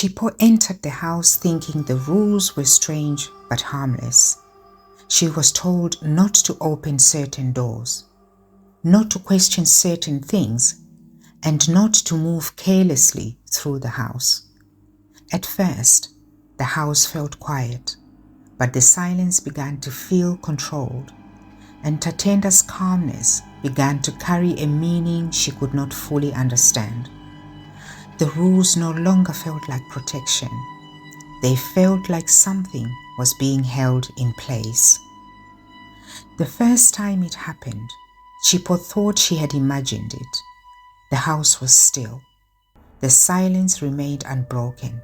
Chipo entered the house thinking the rules were strange but harmless. She was told not to open certain doors, not to question certain things, and not to move carelessly through the house. At first, the house felt quiet, but the silence began to feel controlled, and Tatenda's calmness began to carry a meaning she could not fully understand. The rules no longer felt like protection. They felt like something was being held in place. The first time it happened, Chipo thought she had imagined it. The house was still. The silence remained unbroken,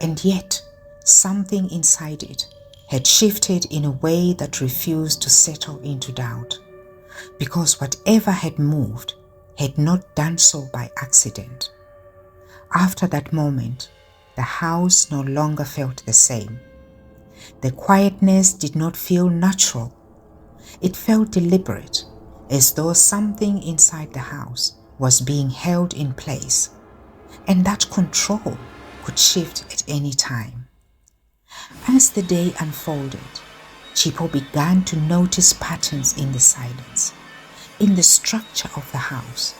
and yet something inside it had shifted in a way that refused to settle into doubt, because whatever had moved had not done so by accident. After that moment, the house no longer felt the same. The quietness did not feel natural. It felt deliberate, as though something inside the house was being held in place, and that control could shift at any time. As the day unfolded, Chipo began to notice patterns in the silence, in the structure of the house,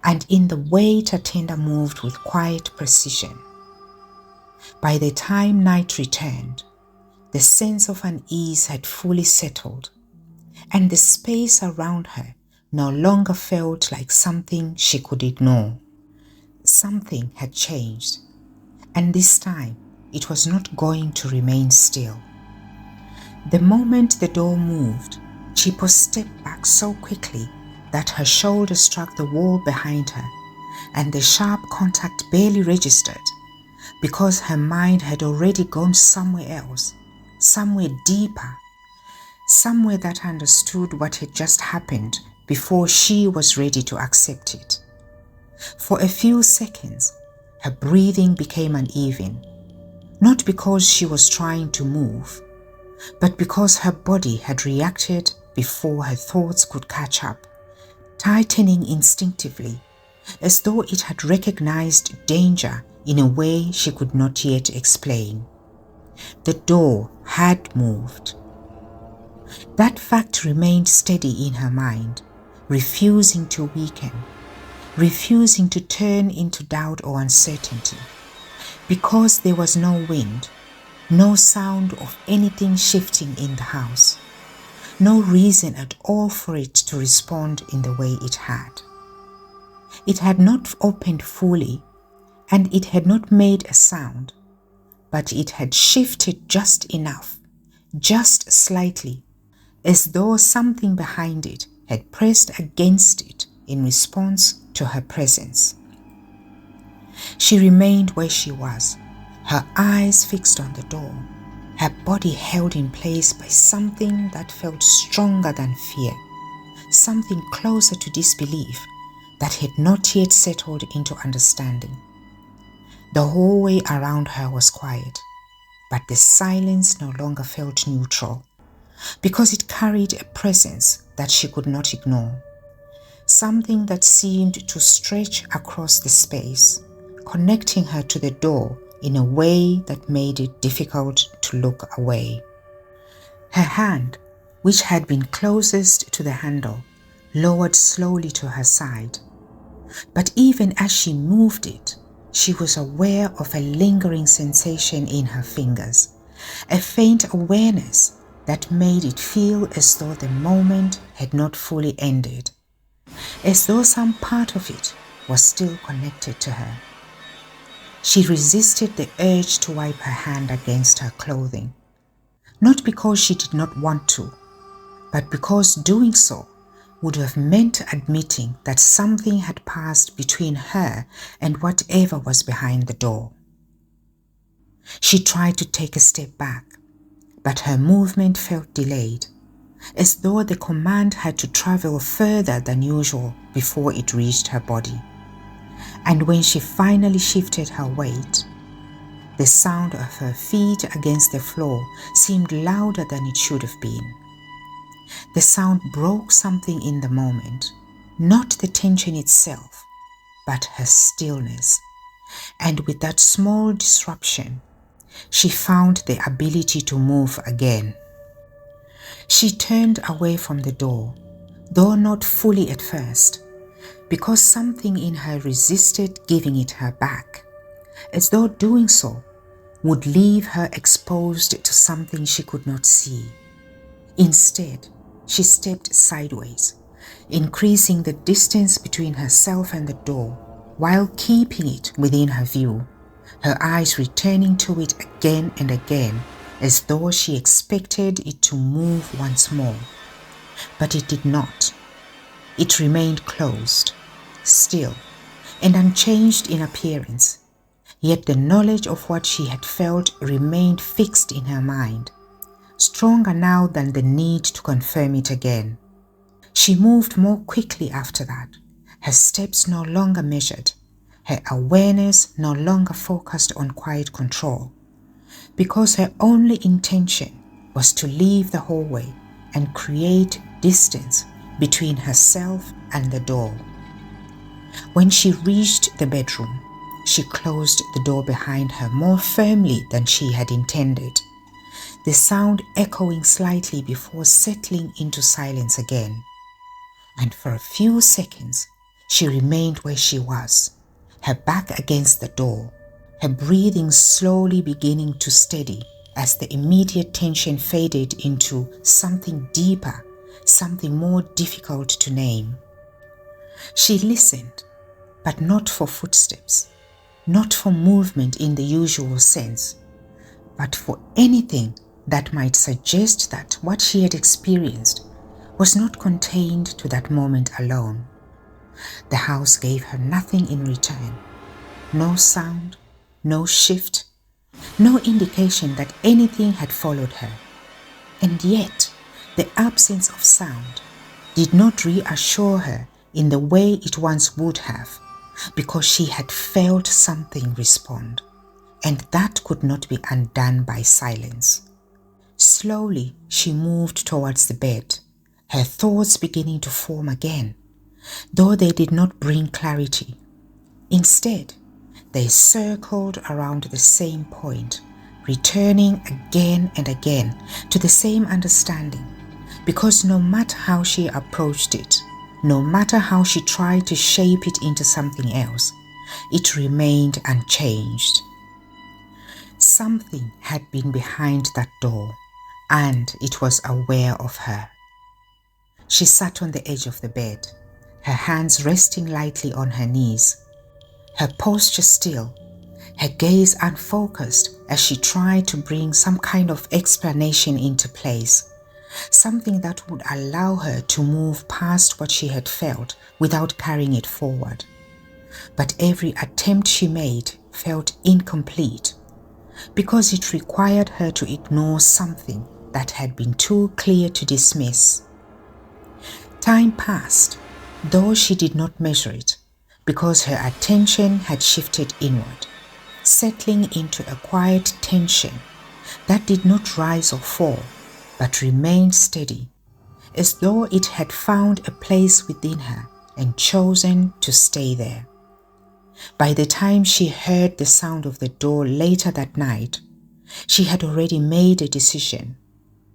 and in the way Tatenda moved with quiet precision. By the time night returned, the sense of unease had fully settled, and the space around her no longer felt like something she could ignore. Something had changed, and this time it was not going to remain still. The moment the door moved, Chipo stepped back so quickly that her shoulder struck the wall behind her, and the sharp contact barely registered because her mind had already gone somewhere else, somewhere deeper, somewhere that understood what had just happened before she was ready to accept it. For a few seconds, her breathing became uneven, not because she was trying to move, but because her body had reacted before her thoughts could catch up, tightening instinctively, as though it had recognized danger in a way she could not yet explain. The door had moved. That fact remained steady in her mind, refusing to weaken, refusing to turn into doubt or uncertainty, because there was no wind, no sound of anything shifting in the house, no reason at all for it to respond in the way it had. It had not opened fully, and it had not made a sound, but it had shifted just enough, just slightly, as though something behind it had pressed against it in response to her presence. She remained where she was, her eyes fixed on the door, her body held in place by something that felt stronger than fear, something closer to disbelief that had not yet settled into understanding. The hallway around her was quiet, but the silence no longer felt neutral, because it carried a presence that she could not ignore, something that seemed to stretch across the space, connecting her to the door in a way that made it difficult to look away. Her hand, which had been closest to the handle, lowered slowly to her side, but even as she moved it, she was aware of a lingering sensation in her fingers, a faint awareness that made it feel as though the moment had not fully ended, as though some part of it was still connected to her. She resisted the urge to wipe her hand against her clothing, not because she did not want to, but because doing so would have meant admitting that something had passed between her and whatever was behind the door. She tried to take a step back, but her movement felt delayed, as though the command had to travel further than usual before it reached her body. And when she finally shifted her weight, the sound of her feet against the floor seemed louder than it should have been. The sound broke something in the moment, not the tension itself, but her stillness, And with that small disruption, she found the ability to move again. She turned away from the door, though not fully at first, because something in her resisted giving it her back, as though doing so would leave her exposed to something she could not see. Instead, she stepped sideways, increasing the distance between herself and the door while keeping it within her view, her eyes returning to it again and again as though she expected it to move once more. But it did not. It remained closed, still, and unchanged in appearance, yet the knowledge of what she had felt remained fixed in her mind, stronger now than the need to confirm it again. She moved more quickly after that, her steps no longer measured, her awareness no longer focused on quiet control, because her only intention was to leave the hallway and create distance between herself and the door. When she reached the bedroom, she closed the door behind her more firmly than she had intended, the sound echoing slightly before settling into silence again. And for a few seconds, she remained where she was, her back against the door, her breathing slowly beginning to steady as the immediate tension faded into something deeper, something more difficult to name. She listened, but not for footsteps, not for movement in the usual sense, but for anything that might suggest that what she had experienced was not contained to that moment alone. The house gave her nothing in return. No sound, no shift, no indication that anything had followed her. And yet, the absence of sound did not reassure her in the way it once would have, because she had felt something respond, and that could not be undone by silence. Slowly, she moved towards the bed, her thoughts beginning to form again, though they did not bring clarity. Instead, they circled around the same point, returning again and again to the same understanding, because no matter how she approached it, no matter how she tried to shape it into something else, it remained unchanged. Something had been behind that door, and it was aware of her. She sat on the edge of the bed, her hands resting lightly on her knees, her posture still, her gaze unfocused as she tried to bring some kind of explanation into place, something that would allow her to move past what she had felt without carrying it forward. But every attempt she made felt incomplete, because it required her to ignore something that had been too clear to dismiss. Time passed, though she did not measure it, because her attention had shifted inward, settling into a quiet tension that did not rise or fall, but remained steady, as though it had found a place within her and chosen to stay there. By the time she heard the sound of the door later that night, she had already made a decision,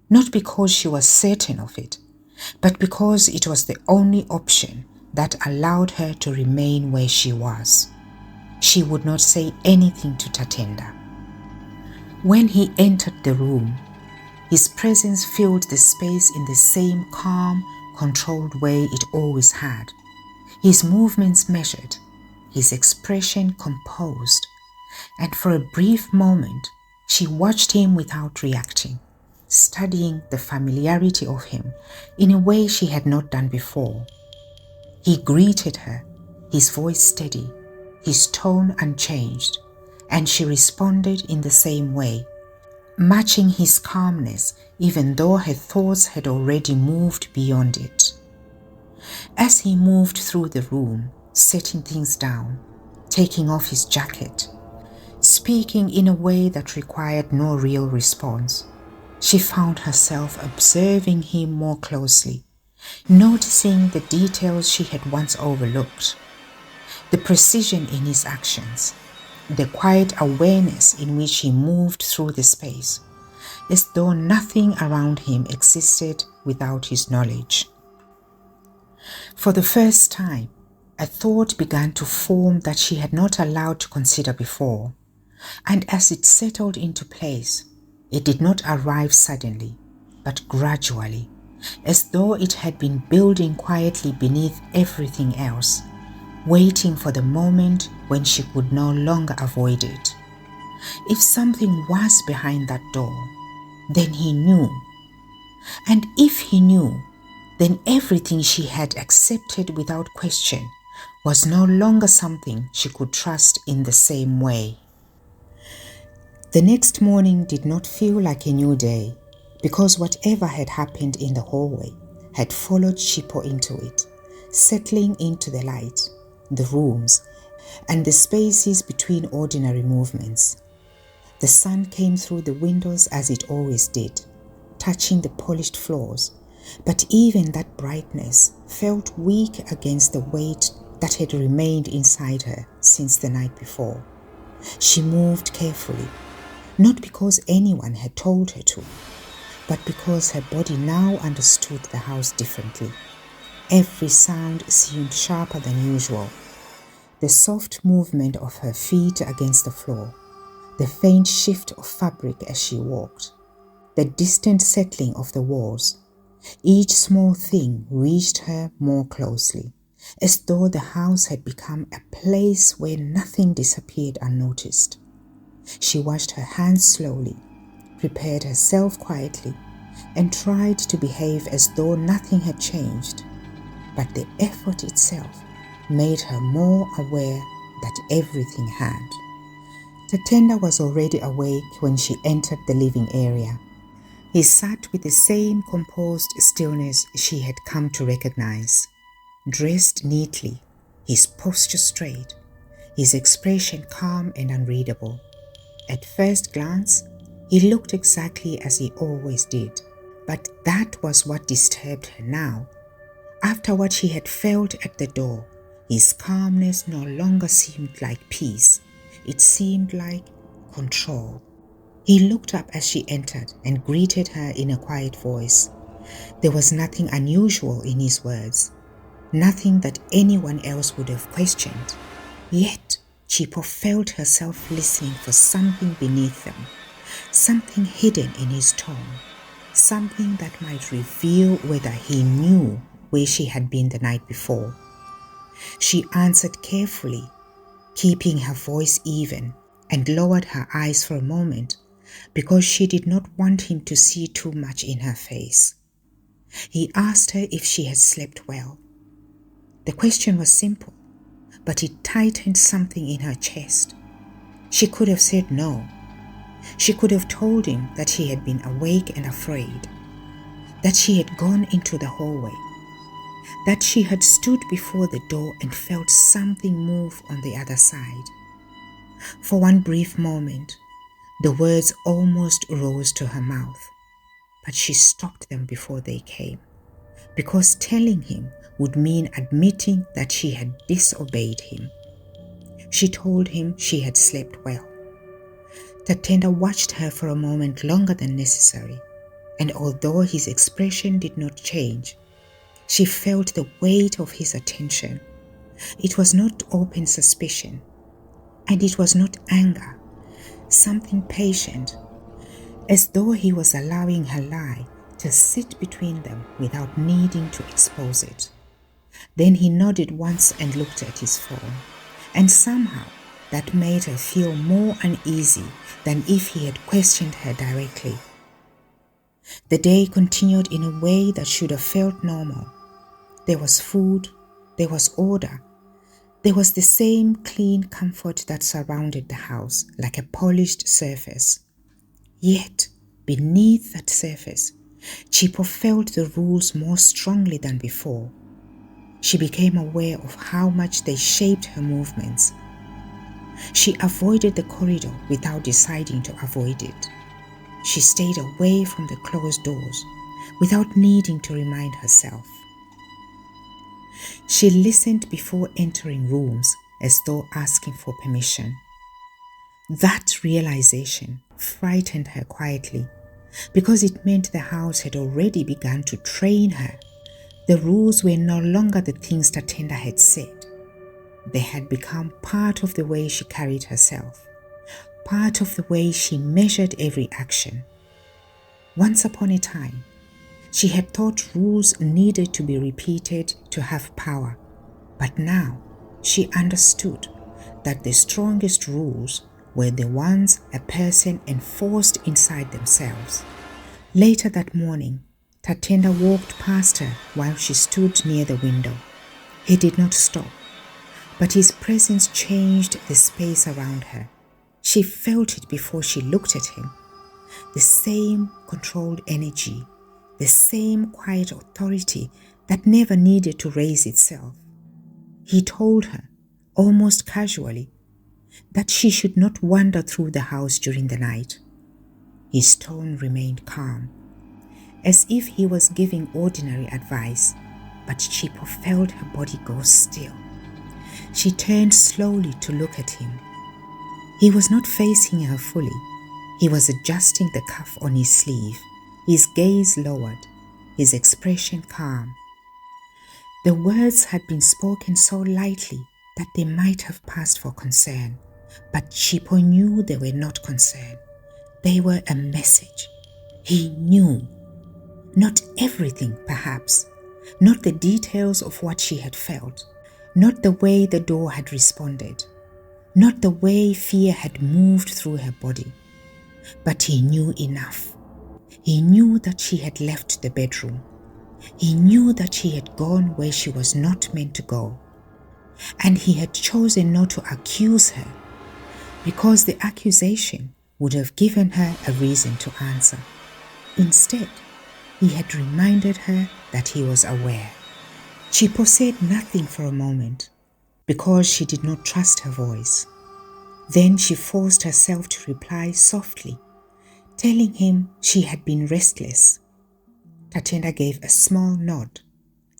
not because she was certain of it, but because it was the only option that allowed her to remain where she was. She would not say anything to Tatenda. When he entered the room, his presence filled the space in the same calm, controlled way it always had, his movements measured, his expression composed, and for a brief moment she watched him without reacting, studying the familiarity of him in a way she had not done before. He greeted her, his voice steady, his tone unchanged, and she responded in the same way, matching his calmness even though her thoughts had already moved beyond it. As he moved through the room, setting things down, taking off his jacket, speaking in a way that required no real response, she found herself observing him more closely, noticing the details she had once overlooked, the precision in his actions, the quiet awareness in which he moved through the space, as though nothing around him existed without his knowledge. For the first time, a thought began to form that she had not allowed to consider before, and as it settled into place, it did not arrive suddenly, but gradually, as though it had been building quietly beneath everything else, waiting for the moment when she could no longer avoid it. If something was behind that door, then he knew. And if he knew, then everything she had accepted without question was no longer something she could trust in the same way. The next morning did not feel like a new day, because whatever had happened in the hallway had followed Chipo into it, settling into the light, the rooms, and the spaces between ordinary movements. The sun came through the windows as it always did, touching the polished floors, but even that brightness felt weak against the weight that had remained inside her since the night before. She moved carefully, not because anyone had told her to, but because her body now understood the house differently. Every sound seemed sharper than usual. The soft movement of her feet against the floor, the faint shift of fabric as she walked, the distant settling of the walls. Each small thing reached her more closely, as though the house had become a place where nothing disappeared unnoticed. She washed her hands slowly, prepared herself quietly, and tried to behave as though nothing had changed. But the effort itself made her more aware that everything had. Tatenda was already awake when she entered the living area. He sat with the same composed stillness she had come to recognize, dressed neatly, his posture straight, his expression calm and unreadable. At first glance, he looked exactly as he always did, but that was what disturbed her now. After what she had felt at the door, his calmness no longer seemed like peace. It seemed like control. He looked up as she entered and greeted her in a quiet voice. There was nothing unusual in his words, nothing that anyone else would have questioned. Yet, Chipo felt herself listening for something beneath them, something hidden in his tone, something that might reveal whether he knew where she had been the night before. She answered carefully, keeping her voice even, and lowered her eyes for a moment because she did not want him to see too much in her face. He asked her if she had slept well. The question was simple, but it tightened something in her chest. She could have said no. She could have told him that she had been awake and afraid, that she had gone into the hallway, that she had stood before the door and felt something move on the other side. For one brief moment, the words almost rose to her mouth, but she stopped them before they came, because telling him would mean admitting that she had disobeyed him. She told him she had slept well. Tatenda watched her for a moment longer than necessary, and although his expression did not change, she felt the weight of his attention. It was not open suspicion, and it was not anger, something patient, as though he was allowing her lie to sit between them without needing to expose it. Then he nodded once and looked at his phone, and somehow that made her feel more uneasy than if he had questioned her directly. The day continued in a way that should have felt normal. There was food, there was order, there was the same clean comfort that surrounded the house like a polished surface. Yet, beneath that surface, Chipo felt the rules more strongly than before. She became aware of how much they shaped her movements. She avoided the corridor without deciding to avoid it. She stayed away from the closed doors without needing to remind herself. She listened before entering rooms as though asking for permission. That realization frightened her quietly because it meant the house had already begun to train her. The rules were no longer the things Tatenda had said. They had become part of the way she carried herself, part of the way she measured every action. Once upon a time, she had thought rules needed to be repeated to have power, but now she understood that the strongest rules were the ones a person enforced inside themselves. Later that morning, Tatenda walked past her while she stood near the window. He did not stop, but his presence changed the space around her. She felt it before she looked at him. The same controlled energy, the same quiet authority that never needed to raise itself. He told her, almost casually, that she should not wander through the house during the night. His tone remained calm, as if he was giving ordinary advice, but Chipo felt her body go still. She turned slowly to look at him. He was not facing her fully. He was adjusting the cuff on his sleeve, his gaze lowered, his expression calm. The words had been spoken so lightly that they might have passed for concern, but Chipo knew they were not concern. They were a message. He knew. Not everything, perhaps. Not the details of what she had felt. Not the way the door had responded. Not the way fear had moved through her body. But he knew enough. He knew that she had left the bedroom. He knew that she had gone where she was not meant to go. And he had chosen not to accuse her, because the accusation would have given her a reason to answer. Instead, he had reminded her that he was aware. Chipo said nothing for a moment, because she did not trust her voice. Then she forced herself to reply softly, telling him she had been restless. Tatenda gave a small nod,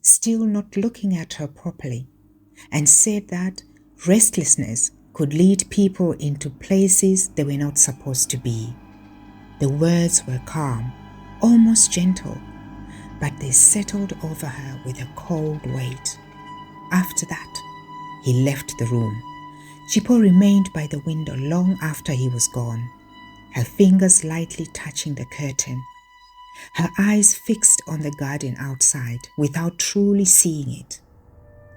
still not looking at her properly, and said that restlessness could lead people into places they were not supposed to be. The words were calm, almost gentle, but they settled over her with a cold weight. After that, he left the room. Chipo remained by the window long after he was gone, her fingers lightly touching the curtain, her eyes fixed on the garden outside without truly seeing it.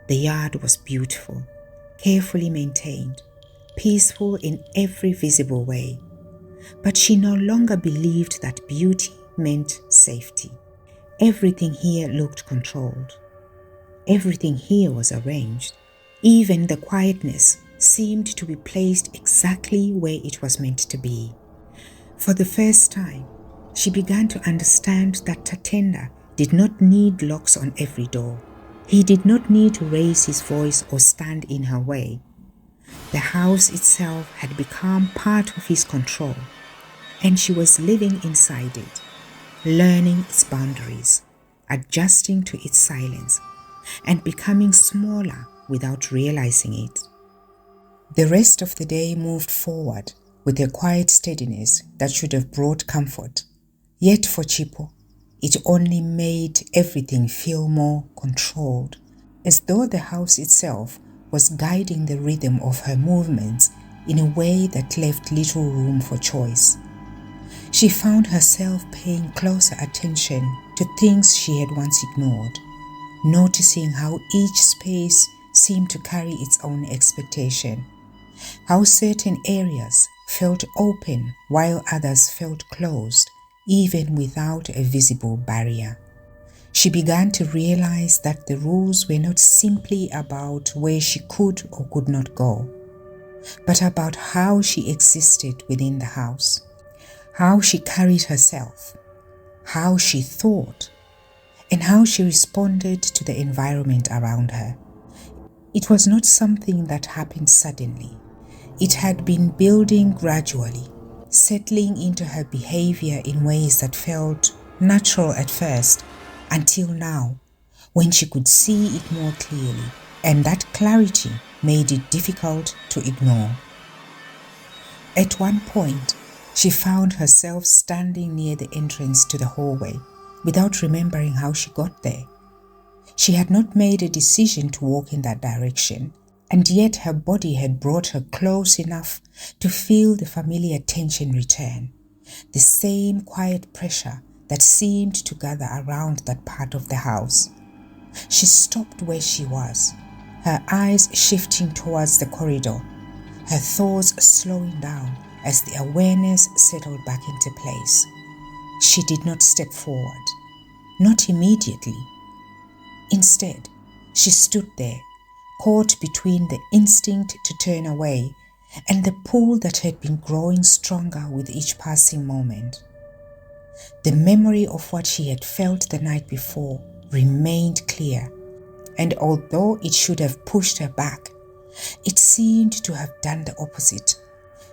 The yard was beautiful, carefully maintained, peaceful in every visible way. But she no longer believed that beauty meant safety. Everything here looked controlled. Everything here was arranged. Even the quietness seemed to be placed exactly where it was meant to be. For the first time, she began to understand that Tatenda did not need locks on every door. He did not need to raise his voice or stand in her way. The house itself had become part of his control, and she was living inside it, learning its boundaries, adjusting to its silence, and becoming smaller without realizing it. The rest of the day moved forward with a quiet steadiness that should have brought comfort. Yet for Chipo, it only made everything feel more controlled, as though the house itself was guiding the rhythm of her movements in a way that left little room for choice. She found herself paying closer attention to things she had once ignored, noticing how each space seemed to carry its own expectation, how certain areas felt open while others felt closed, even without a visible barrier. She began to realize that the rules were not simply about where she could or could not go, but about how she existed within the house, how she carried herself, how she thought, and how she responded to the environment around her. It was not something that happened suddenly. It had been building gradually, settling into her behavior in ways that felt natural at first, until now, when she could see it more clearly, and that clarity made it difficult to ignore. At one point, she found herself standing near the entrance to the hallway without remembering how she got there. She had not made a decision to walk in that direction, and yet her body had brought her close enough to feel the familiar tension return, the same quiet pressure that seemed to gather around that part of the house. She stopped where she was, her eyes shifting towards the corridor, her thoughts slowing down as the awareness settled back into place. She did not step forward, not immediately. Instead, she stood there, caught between the instinct to turn away and the pull that had been growing stronger with each passing moment. The memory of what she had felt the night before remained clear, and although it should have pushed her back, it seemed to have done the opposite,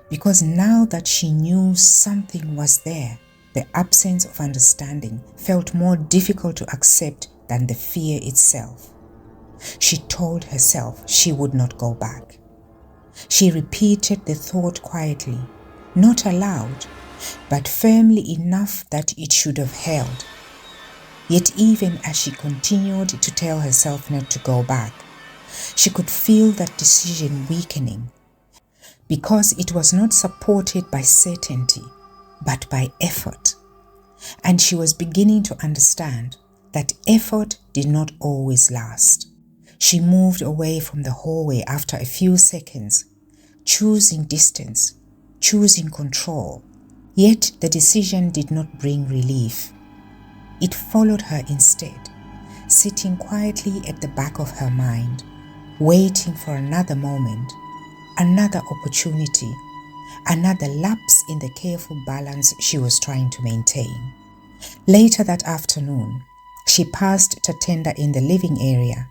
because now that she knew something was there, the absence of understanding felt more difficult to accept than the fear itself. She told herself she would not go back. She repeated the thought quietly, not aloud, but firmly enough that it should have held. Yet even as she continued to tell herself not to go back, she could feel that decision weakening, because it was not supported by certainty, but by effort. And she was beginning to understand that effort did not always last. She moved away from the hallway after a few seconds, choosing distance, choosing control. Yet the decision did not bring relief. It followed her instead, sitting quietly at the back of her mind, waiting for another moment, another opportunity, another lapse in the careful balance she was trying to maintain. Later that afternoon, she passed Tatenda in the living area,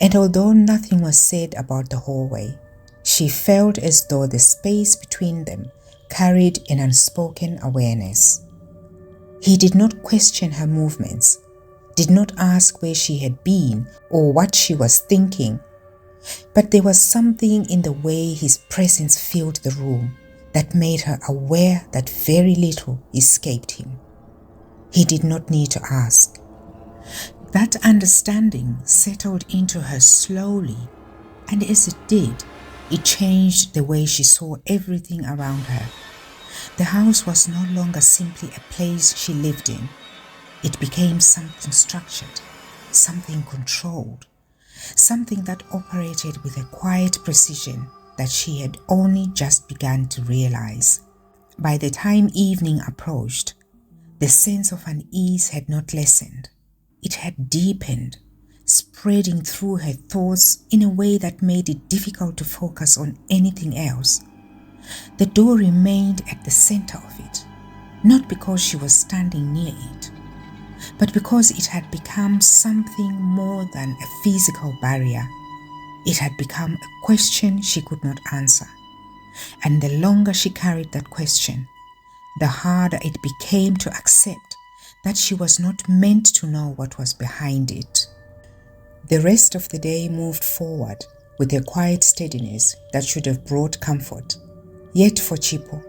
and although nothing was said about the hallway, she felt as though the space between them carried an unspoken awareness. He did not question her movements, did not ask where she had been or what she was thinking, but there was something in the way his presence filled the room that made her aware that very little escaped him. He did not need to ask. That understanding settled into her slowly, and as it did, it changed the way she saw everything around her. The house was no longer simply a place she lived in. It became something structured, something controlled, something that operated with a quiet precision that she had only just begun to realize. By the time evening approached, the sense of unease had not lessened. It had deepened, spreading through her thoughts in a way that made it difficult to focus on anything else. The door remained at the center of it, not because she was standing near it, but because it had become something more than a physical barrier. It had become a question she could not answer, and the longer she carried that question, the harder it became to accept that she was not meant to know what was behind it. The rest of the day moved forward with a quiet steadiness that should have brought comfort. Yet for Chipo,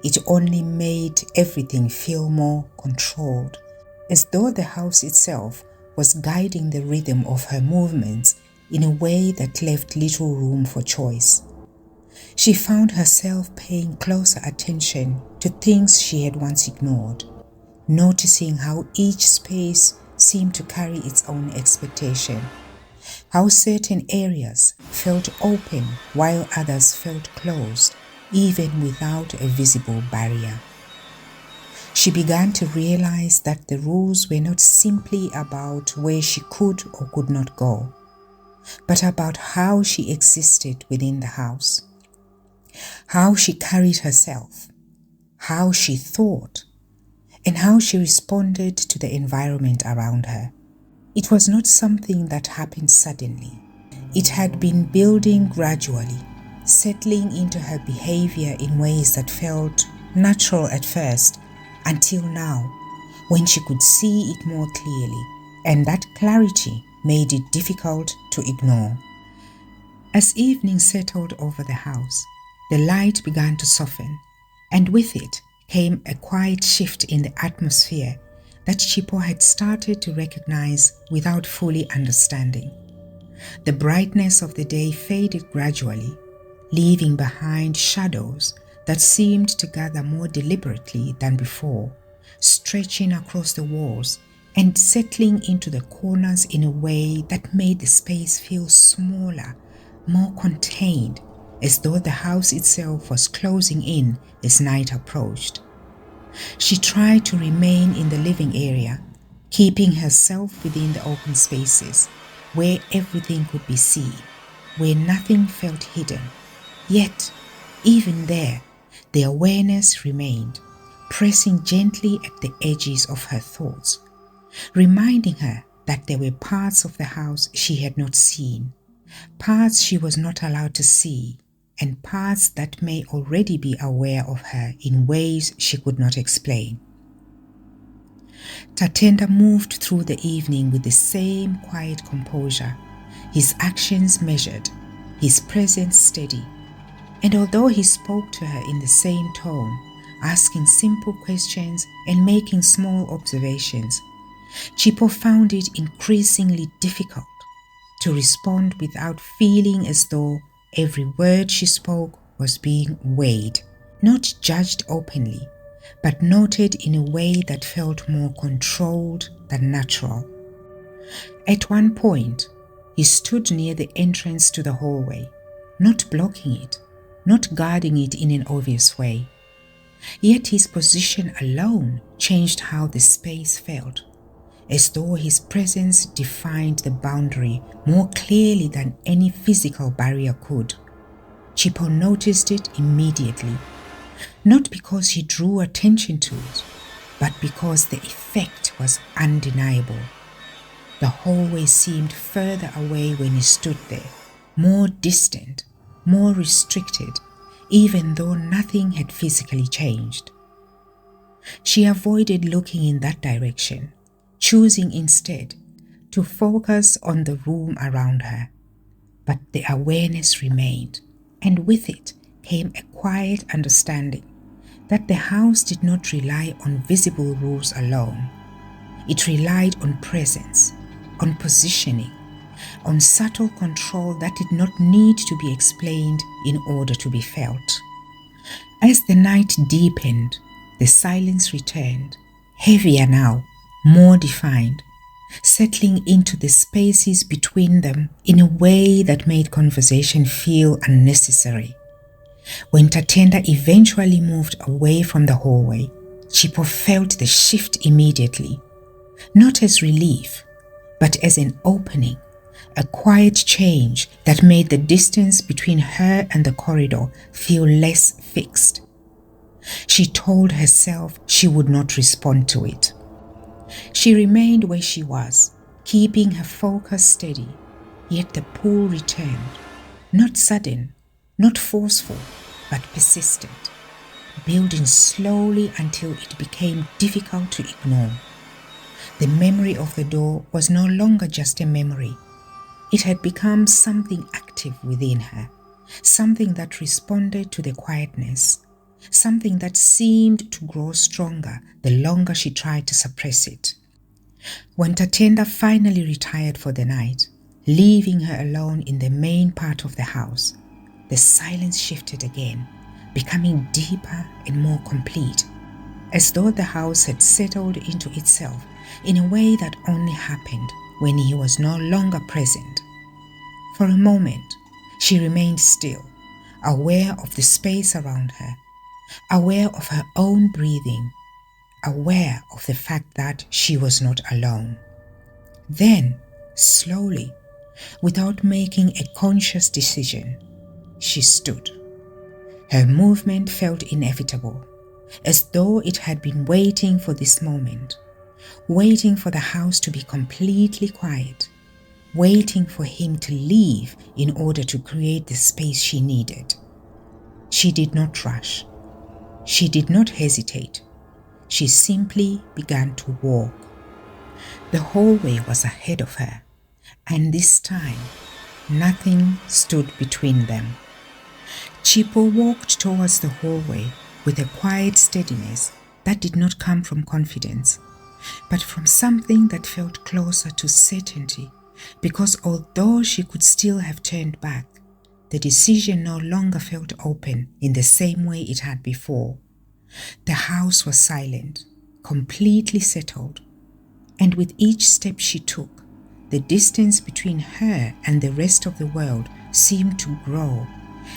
it only made everything feel more controlled, as though the house itself was guiding the rhythm of her movements in a way that left little room for choice. She found herself paying closer attention to things she had once ignored, noticing how each space seemed to carry its own expectation, how certain areas felt open while others felt closed, even without a visible barrier. She began to realize that the rules were not simply about where she could or could not go, but about how she existed within the house, how she carried herself, how she thought, and how she responded to the environment around her. It was not something that happened suddenly. It had been building gradually, settling into her behavior in ways that felt natural at first, until now, when she could see it more clearly, and that clarity made it difficult to ignore. As evening settled over the house, The light began to soften, and with it came a quiet shift in the atmosphere that Chipo had started to recognize without fully understanding. The brightness of the day faded gradually, leaving behind shadows that seemed to gather more deliberately than before, stretching across the walls and settling into the corners in a way that made the space feel smaller, more contained, as though the house itself was closing in as night approached. She tried to remain in the living area, keeping herself within the open spaces, where everything could be seen, where nothing felt hidden. Yet, even there, the awareness remained, pressing gently at the edges of her thoughts, reminding her that there were parts of the house she had not seen, parts she was not allowed to see, and parts that may already be aware of her in ways she could not explain. Tatenda moved through the evening with the same quiet composure, his actions measured, his presence steady. And although he spoke to her in the same tone, asking simple questions and making small observations, Chipo found it increasingly difficult to respond without feeling as though every word she spoke was being weighed, not judged openly, but noted in a way that felt more controlled than natural. At one point, he stood near the entrance to the hallway, not blocking it, not guarding it in an obvious way. Yet his position alone changed how the space felt, as though his presence defined the boundary more clearly than any physical barrier could. Chipo noticed it immediately, not because he drew attention to it, but because the effect was undeniable. The hallway seemed further away when he stood there, more distant, more restricted, even though nothing had physically changed. She avoided looking in that direction, choosing instead to focus on the room around her. But the awareness remained, and with it came a quiet understanding that the house did not rely on visible rules alone. It relied on presence, on positioning, on subtle control that did not need to be explained in order to be felt. As the night deepened, the silence returned, heavier now, more defined, settling into the spaces between them in a way that made conversation feel unnecessary. When Tatenda eventually moved away from the hallway, Chipo felt the shift immediately, not as relief, but as an opening, a quiet change that made the distance between her and the corridor feel less fixed. She told herself she would not respond to it. She remained where she was, keeping her focus steady, yet the pull returned, not sudden, not forceful, but persistent, building slowly until it became difficult to ignore. The memory of the door was no longer just a memory. It had become something active within her, something that responded to the quietness, something that seemed to grow stronger the longer she tried to suppress it. When Tatenda finally retired for the night, leaving her alone in the main part of the house, the silence shifted again, becoming deeper and more complete, as though the house had settled into itself in a way that only happened when he was no longer present. For a moment, she remained still, aware of the space around her, aware of her own breathing, aware of the fact that she was not alone. Then, slowly, without making a conscious decision, she stood. Her movement felt inevitable, as though it had been waiting for this moment, waiting for the house to be completely quiet, waiting for him to leave in order to create the space she needed. She did not rush. She did not hesitate. She simply began to walk. The hallway was ahead of her, and this time, nothing stood between them. Chipo walked towards the hallway with a quiet steadiness that did not come from confidence, but from something that felt closer to certainty, because although she could still have turned back, the decision no longer felt open in the same way it had before. The house was silent, completely settled, and with each step she took, the distance between her and the rest of the world seemed to grow,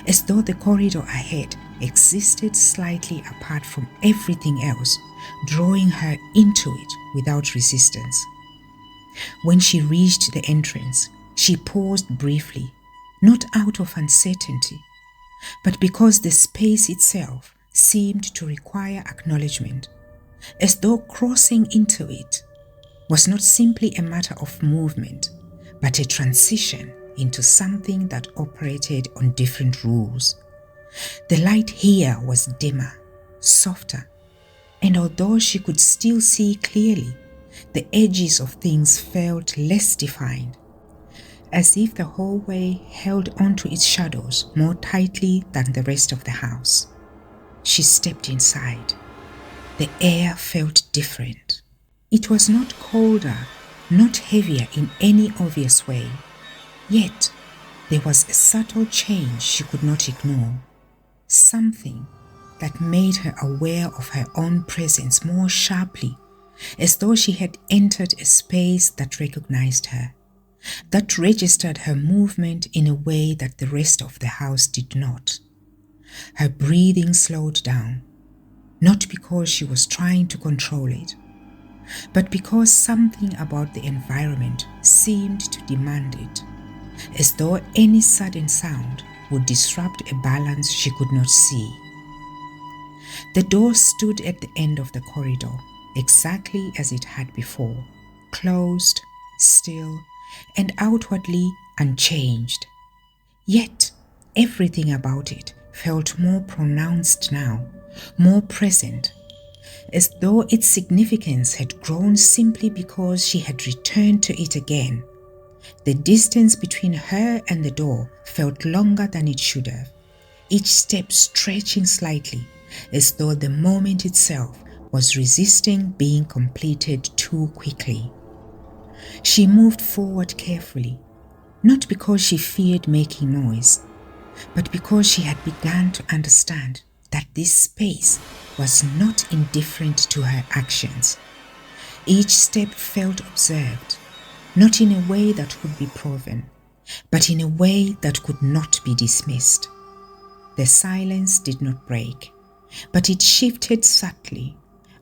as though the corridor ahead existed slightly apart from everything else, drawing her into it without resistance. When she reached the entrance, she paused briefly, not out of uncertainty, but because the space itself seemed to require acknowledgement, as though crossing into it was not simply a matter of movement, but a transition into something that operated on different rules. The light here was dimmer, softer, and although she could still see clearly, the edges of things felt less defined, as if the hallway held onto its shadows more tightly than the rest of the house. She stepped inside. The air felt different. It was not colder, not heavier in any obvious way, yet there was a subtle change she could not ignore, something that made her aware of her own presence more sharply, as though she had entered a space that recognized her, that registered her movement in a way that the rest of the house did not. Her breathing slowed down, not because she was trying to control it, but because something about the environment seemed to demand it, as though any sudden sound would disrupt a balance she could not see. The door stood at the end of the corridor, exactly as it had before, closed, still, and outwardly unchanged. Yet everything about it felt more pronounced now, more present, as though its significance had grown simply because she had returned to it again. The distance between her and the door felt longer than it should have, each step stretching slightly, as though the moment itself was resisting being completed too quickly. She moved forward carefully, not because she feared making noise, but because she had begun to understand that this space was not indifferent to her actions. Each step felt observed, not in a way that could be proven, but in a way that could not be dismissed. The silence did not break, but it shifted subtly,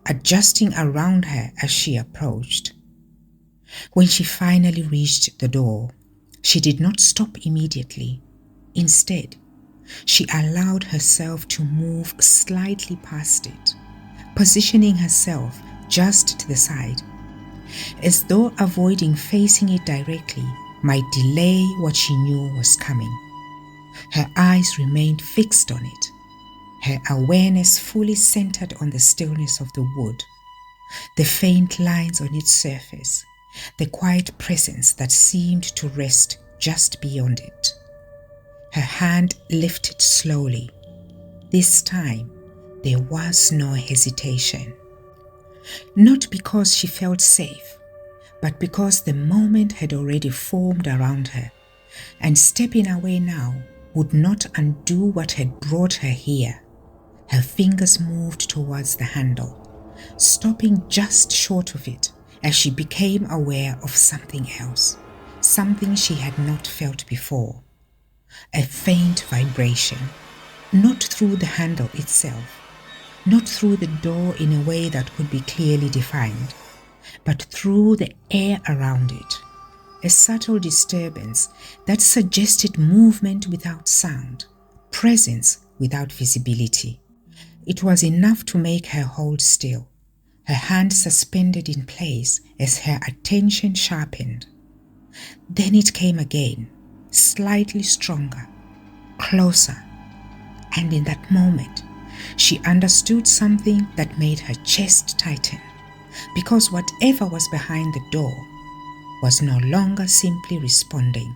adjusting around her as she approached. When she finally reached the door, she did not stop immediately. Instead, she allowed herself to move slightly past it, positioning herself just to the side, as though avoiding facing it directly might delay what she knew was coming. Her eyes remained fixed on it, her awareness fully centered on the stillness of the wood, the faint lines on its surface, the quiet presence that seemed to rest just beyond it. Her hand lifted slowly. This time, there was no hesitation. Not because she felt safe, but because the moment had already formed around her, and stepping away now would not undo what had brought her here. Her fingers moved towards the handle, stopping just short of it as she became aware of something else, something she had not felt before. A faint vibration, not through the handle itself, not through the door in a way that could be clearly defined, but through the air around it, a subtle disturbance that suggested movement without sound, presence without visibility. It was enough to make her hold still, her hand suspended in place as her attention sharpened. Then it came again, slightly stronger, closer, and in that moment, she understood something that made her chest tighten, because whatever was behind the door was no longer simply responding,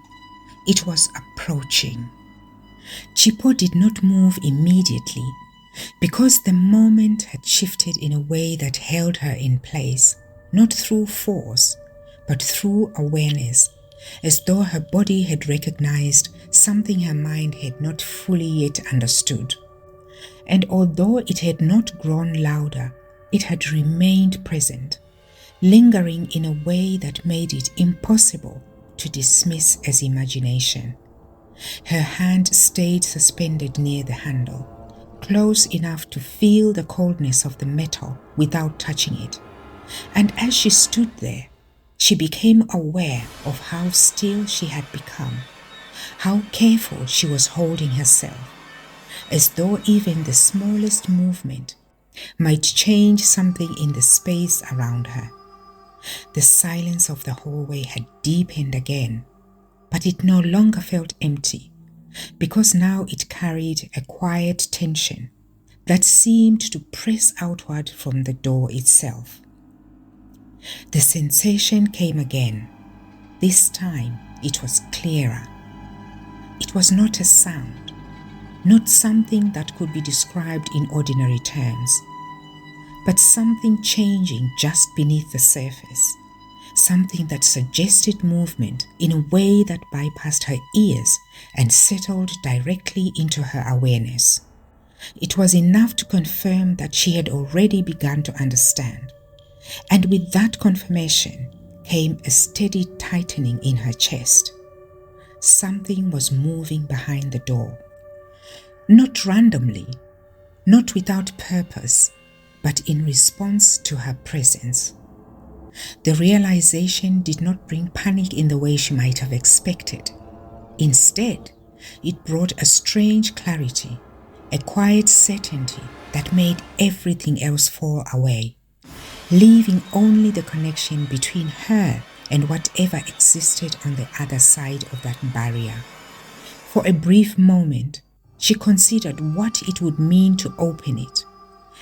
it was approaching. Chipo did not move immediately because the moment had shifted in a way that held her in place, not through force, but through awareness, as though her body had recognized something her mind had not fully yet understood. And although it had not grown louder, it had remained present, lingering in a way that made it impossible to dismiss as imagination. Her hand stayed suspended near the handle, close enough to feel the coldness of the metal without touching it. And as she stood there, she became aware of how still she had become, how careful she was holding herself, as though even the smallest movement might change something in the space around her. The silence of the hallway had deepened again, but it no longer felt empty, because now it carried a quiet tension that seemed to press outward from the door itself. The sensation came again. This time it was clearer. It was not a sound, not something that could be described in ordinary terms, but something changing just beneath the surface, something that suggested movement in a way that bypassed her ears and settled directly into her awareness. It was enough to confirm that she had already begun to understand, and with that confirmation came a steady tightening in her chest. Something was moving behind the door, not randomly, not without purpose, but in response to her presence. The realization did not bring panic in the way she might have expected. Instead, it brought a strange clarity, a quiet certainty that made everything else fall away, leaving only the connection between her and whatever existed on the other side of that barrier. For a brief moment, she considered what it would mean to open it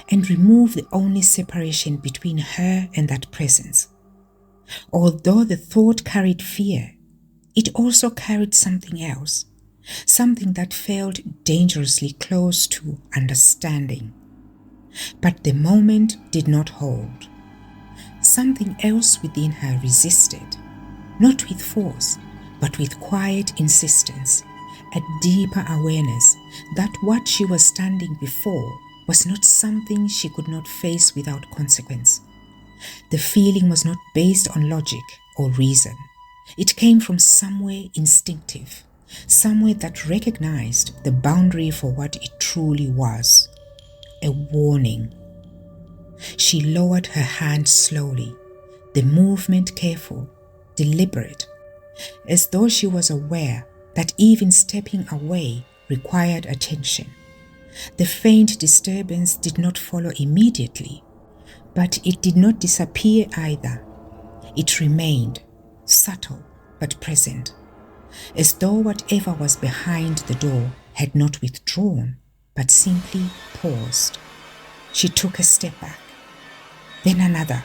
and remove the only separation between her and that presence. Although the thought carried fear, it also carried something else, something that felt dangerously close to understanding. But the moment did not hold. Something else within her resisted, not with force, but with quiet insistence, a deeper awareness that what she was standing before was not something she could not face without consequence. The feeling was not based on logic or reason. It came from somewhere instinctive, somewhere that recognized the boundary for what it truly was, a warning. She lowered her hand slowly, the movement careful, deliberate, as though she was aware that even stepping away required attention. The faint disturbance did not follow immediately, but it did not disappear either. It remained, subtle but present, as though whatever was behind the door had not withdrawn, but simply paused. She took a step back, then another,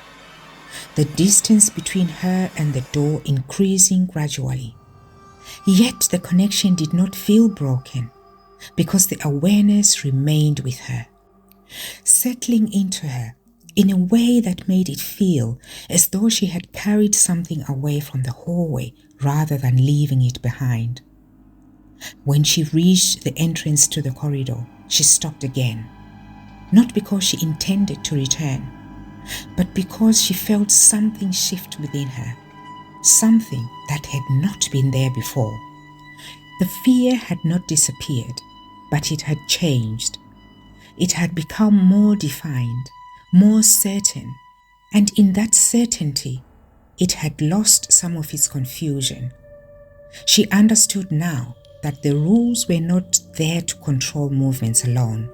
the distance between her and the door increasing gradually. Yet the connection did not feel broken, because the awareness remained with her, settling into her in a way that made it feel as though she had carried something away from the hallway rather than leaving it behind. When she reached the entrance to the corridor, she stopped again, not because she intended to return, but because she felt something shift within her, something that had not been there before. The fear had not disappeared, but it had changed. It had become more defined, more certain, and in that certainty, it had lost some of its confusion. She understood now that the rules were not there to control movements alone.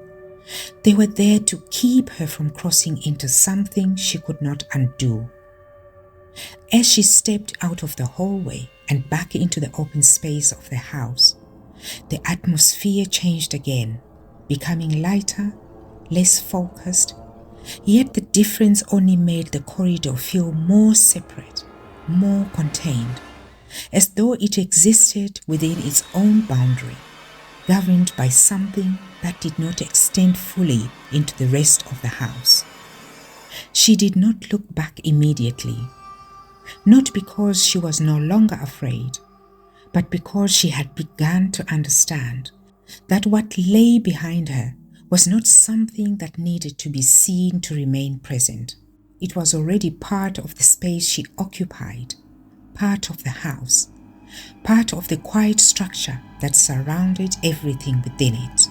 They were there to keep her from crossing into something she could not undo. As she stepped out of the hallway and back into the open space of the house, the atmosphere changed again, becoming lighter, less focused, yet the difference only made the corridor feel more separate, more contained, as though it existed within its own boundary. governed by something that did not extend fully into the rest of the house. She did not look back immediately, not because she was no longer afraid, but because she had begun to understand that what lay behind her was not something that needed to be seen to remain present. It was already part of the space she occupied, part of the house, part of the quiet structure that surrounded everything within it.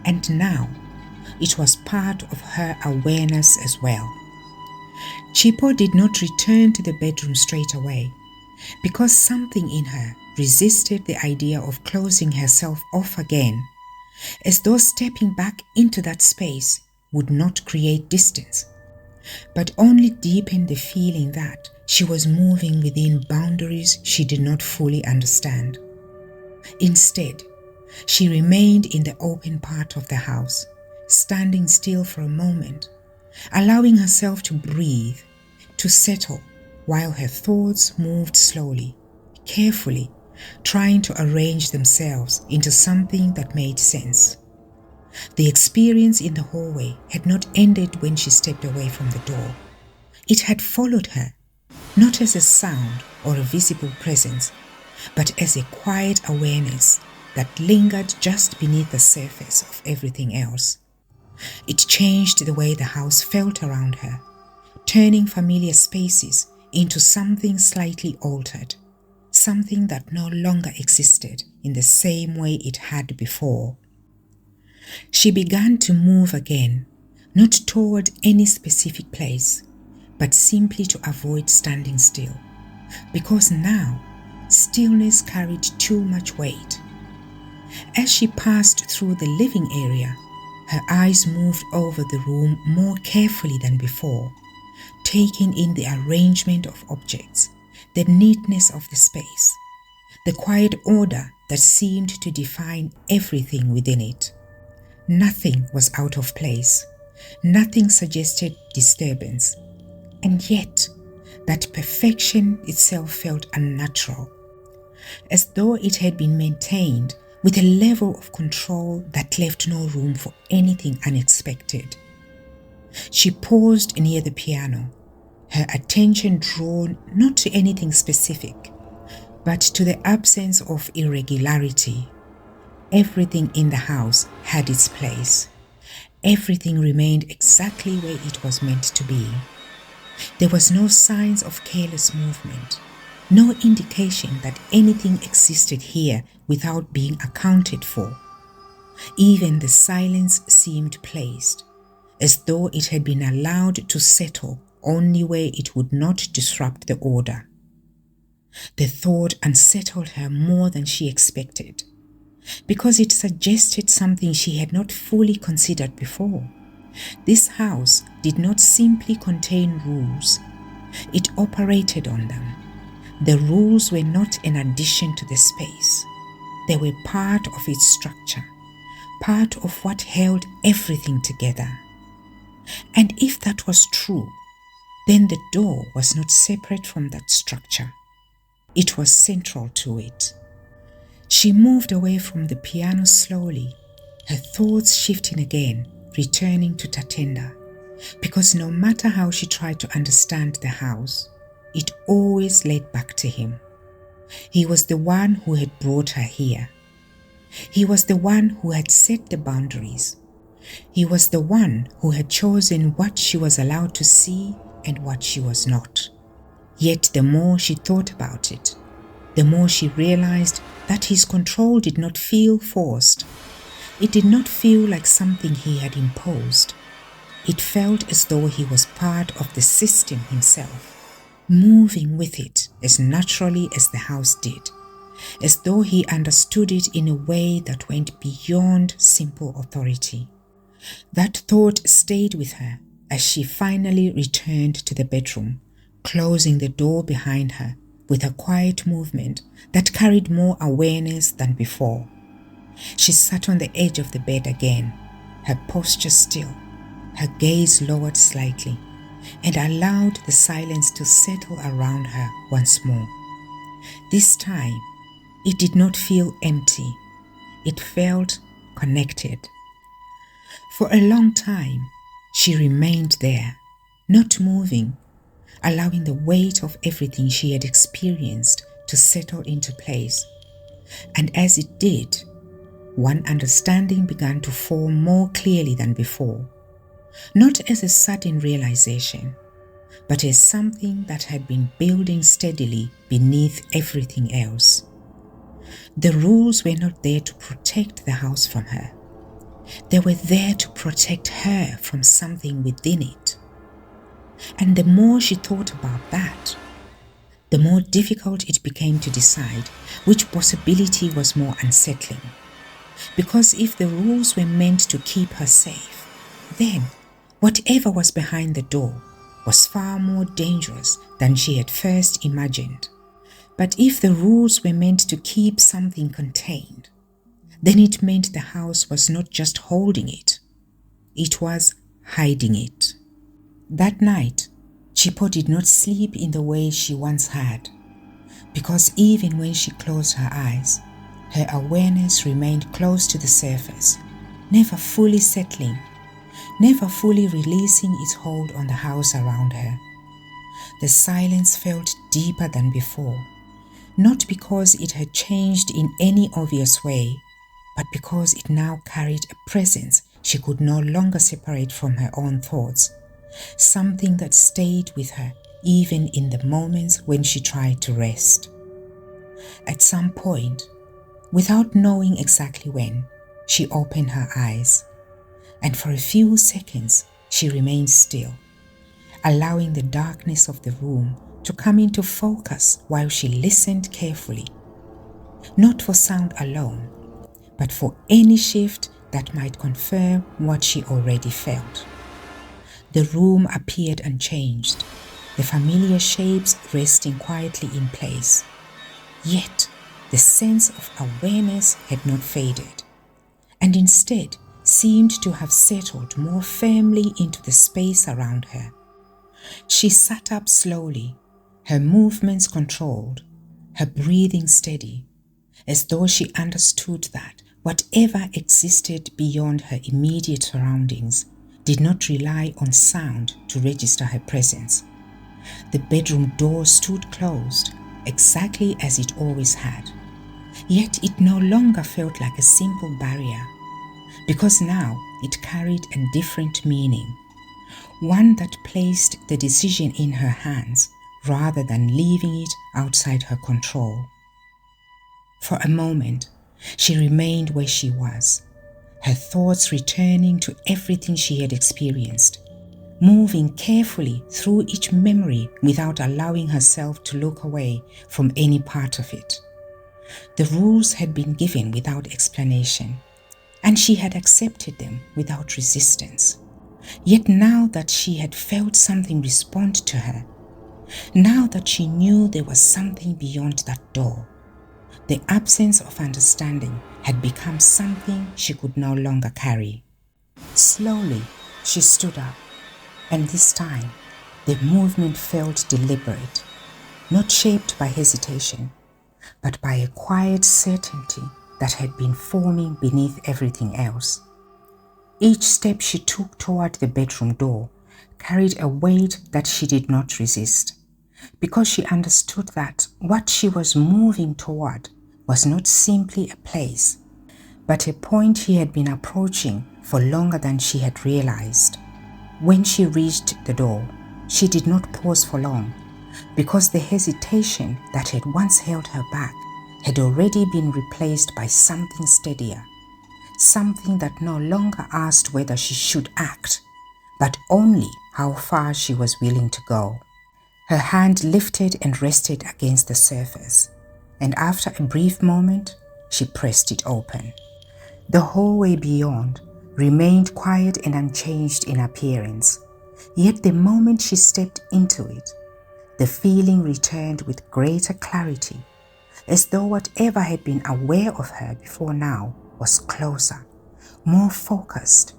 And now, it was part of her awareness as well. Chipo did not return to the bedroom straight away because something in her resisted the idea of closing herself off again, as though stepping back into that space would not create distance, but only deepen the feeling that she was moving within boundaries she did not fully understand. Instead, she remained in the open part of the house, standing still for a moment, allowing herself to breathe, to settle, while her thoughts moved slowly, carefully, trying to arrange themselves into something that made sense. The experience in the hallway had not ended when she stepped away from the door. It had followed her, not as a sound or a visible presence, but as a quiet awareness that lingered just beneath the surface of everything else. It changed the way the house felt around her, turning familiar spaces into something slightly altered, something that no longer existed in the same way it had before. She began to move again, not toward any specific place, but simply to avoid standing still, because now stillness carried too much weight. As she passed through the living area, her eyes moved over the room more carefully than before, taking in the arrangement of objects, the neatness of the space, the quiet order that seemed to define everything within it. Nothing was out of place, nothing suggested disturbance, and yet that perfection itself felt unnatural, as though it had been maintained with a level of control that left no room for anything unexpected. She paused near the piano, her attention drawn not to anything specific, but to the absence of irregularity. Everything in the house had its place. Everything remained exactly where it was meant to be. There was no signs of careless movement, no indication that anything existed here without being accounted for. Even the silence seemed placed, as though it had been allowed to settle only where it would not disrupt the order. The thought unsettled her more than she expected, because it suggested something she had not fully considered before. This house did not simply contain rules, it operated on them. The rules were not an addition to the space, they were part of its structure, part of what held everything together. And if that was true, then the door was not separate from that structure. It was central to it. She moved away from the piano slowly, her thoughts shifting again, returning to Tatenda, because no matter how she tried to understand the house, it always led back to him. He was the one who had brought her here. He was the one who had set the boundaries. He was the one who had chosen what she was allowed to see and what she was not. Yet the more she thought about it, the more she realized that his control did not feel forced. It did not feel like something he had imposed. It felt as though he was part of the system himself, moving with it as naturally as the house did, as though he understood it in a way that went beyond simple authority. That thought stayed with her as she finally returned to the bedroom, closing the door behind her with a quiet movement that carried more awareness than before. She sat on the edge of the bed again, her posture still, her gaze lowered slightly, and allowed the silence to settle around her once more. This time, it did not feel empty. it felt connected. For a long time, she remained there, not moving, allowing the weight of everything she had experienced to settle into place. And as it did, one understanding began to form more clearly than before, not as a sudden realization, but as something that had been building steadily beneath everything else. The rules were not there to protect the house from her. They were there to protect her from something within it. And the more she thought about that, the more difficult it became to decide which possibility was more unsettling. Because if the rules were meant to keep her safe, then whatever was behind the door was far more dangerous than she had first imagined. But if the rules were meant to keep something contained, then it meant the house was not just holding it, it was hiding it. That night, Chipo did not sleep in the way she once had, because even when she closed her eyes, her awareness remained close to the surface, never fully settling, never fully releasing its hold on the house around her. The silence felt deeper than before, not because it had changed in any obvious way, but because it now carried a presence she could no longer separate from her own thoughts, something that stayed with her even in the moments when she tried to rest. At some point, without knowing exactly when, she opened her eyes, and for a few seconds she remained still, allowing the darkness of the room to come into focus while she listened carefully, not for sound alone, but for any shift that might confirm what she already felt. The room appeared unchanged, the familiar shapes resting quietly in place. Yet, the sense of awareness had not faded, and instead seemed to have settled more firmly into the space around her. She sat up slowly, her movements controlled, her breathing steady, as though she understood that whatever existed beyond her immediate surroundings did not rely on sound to register her presence. The bedroom door stood closed, exactly as it always had. Yet it no longer felt like a simple barrier, because now it carried a different meaning, one that placed the decision in her hands rather than leaving it outside her control. For a moment, she remained where she was, her thoughts returning to everything she had experienced, moving carefully through each memory without allowing herself to look away from any part of it. The rules had been given without explanation, and she had accepted them without resistance. Yet now that she had felt something respond to her, now that she knew there was something beyond that door, the absence of understanding had become something she could no longer carry. Slowly, she stood up, and this time, the movement felt deliberate, not shaped by hesitation, but by a quiet certainty that had been forming beneath everything else. Each step she took toward the bedroom door carried a weight that she did not resist, because she understood that what she was moving toward was not simply a place, but a point he had been approaching for longer than she had realized. When she reached the door, she did not pause for long, because the hesitation that had once held her back had already been replaced by something steadier, something that no longer asked whether she should act, but only how far she was willing to go. Her hand lifted and rested against the surface, and after a brief moment, she pressed it open. The hallway beyond remained quiet and unchanged in appearance, yet the moment she stepped into it, the feeling returned with greater clarity, as though whatever had been aware of her before now was closer, more focused,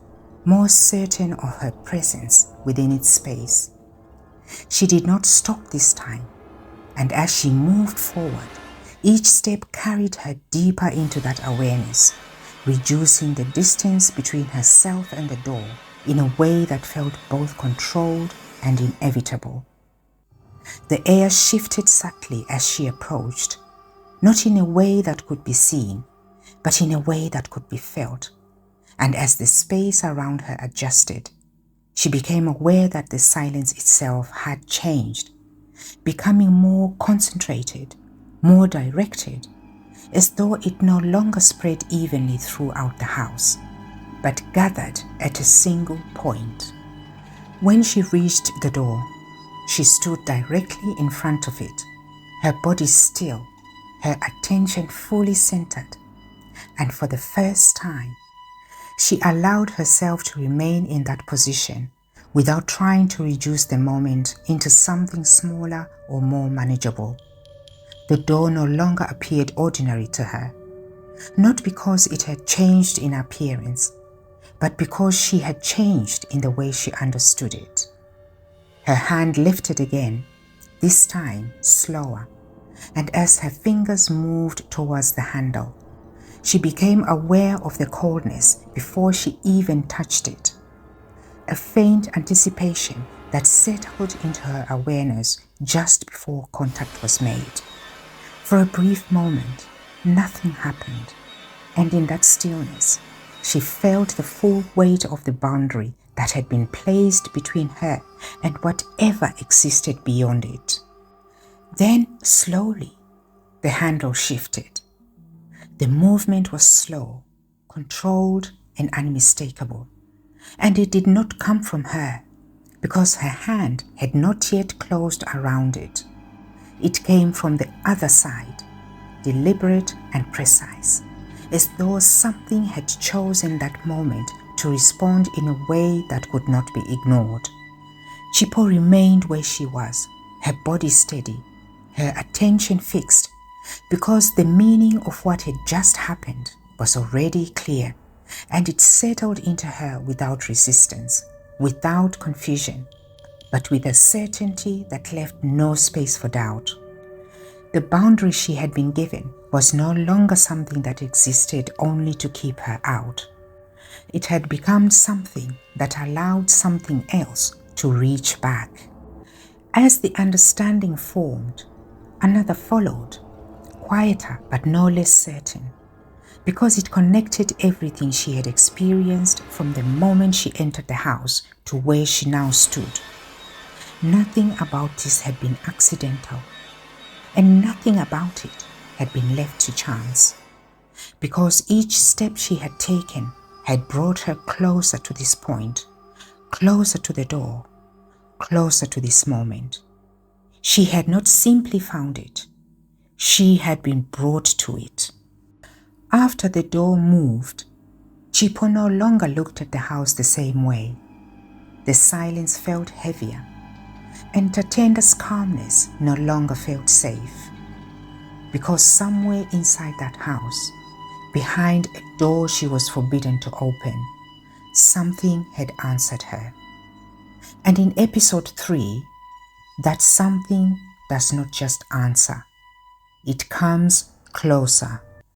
more certain of her presence within its space. She did not stop this time, and as she moved forward, each step carried her deeper into that awareness, reducing the distance between herself and the door in a way that felt both controlled and inevitable. The air shifted subtly as she approached, not in a way that could be seen, but in a way that could be felt. And as the space around her adjusted, she became aware that the silence itself had changed, becoming more concentrated, more directed, as though it no longer spread evenly throughout the house, but gathered at a single point. When she reached the door, she stood directly in front of it, her body still, her attention fully centered, and for the first time, she allowed herself to remain in that position without trying to reduce the moment into something smaller or more manageable. The door no longer appeared ordinary to her, not because it had changed in appearance, but because she had changed in the way she understood it. Her hand lifted again, this time slower, and as her fingers moved towards the handle, she became aware of the coldness before she even touched it. A faint anticipation that settled into her awareness just before contact was made. For a brief moment, nothing happened, and in that stillness, she felt the full weight of the boundary that had been placed between her and whatever existed beyond it. Then, slowly, the handle shifted. The movement was slow, controlled, and unmistakable, and it did not come from her, because her hand had not yet closed around it. It came from the other side, deliberate and precise, as though something had chosen that moment to respond in a way that could not be ignored. Chipo remained where she was, her body steady, her attention fixed, because the meaning of what had just happened was already clear, and it settled into her without resistance, without confusion, but with a certainty that left no space for doubt. The boundary she had been given was no longer something that existed only to keep her out. It had become something that allowed something else to reach back. As the understanding formed, another followed, quieter but no less certain, because it connected everything she had experienced from the moment she entered the house to where she now stood. Nothing about this had been accidental, and nothing about it had been left to chance, because each step she had taken had brought her closer to this point, closer to the door, closer to this moment. She had not simply found it, she had been brought to it. After the door moved, Chipo no longer looked at the house the same way. The silence felt heavier, and Tatenda's calmness no longer felt safe, because somewhere inside that house, behind a door she was forbidden to open, something had answered her. And in episode 3, that something does not just answer, it comes closer,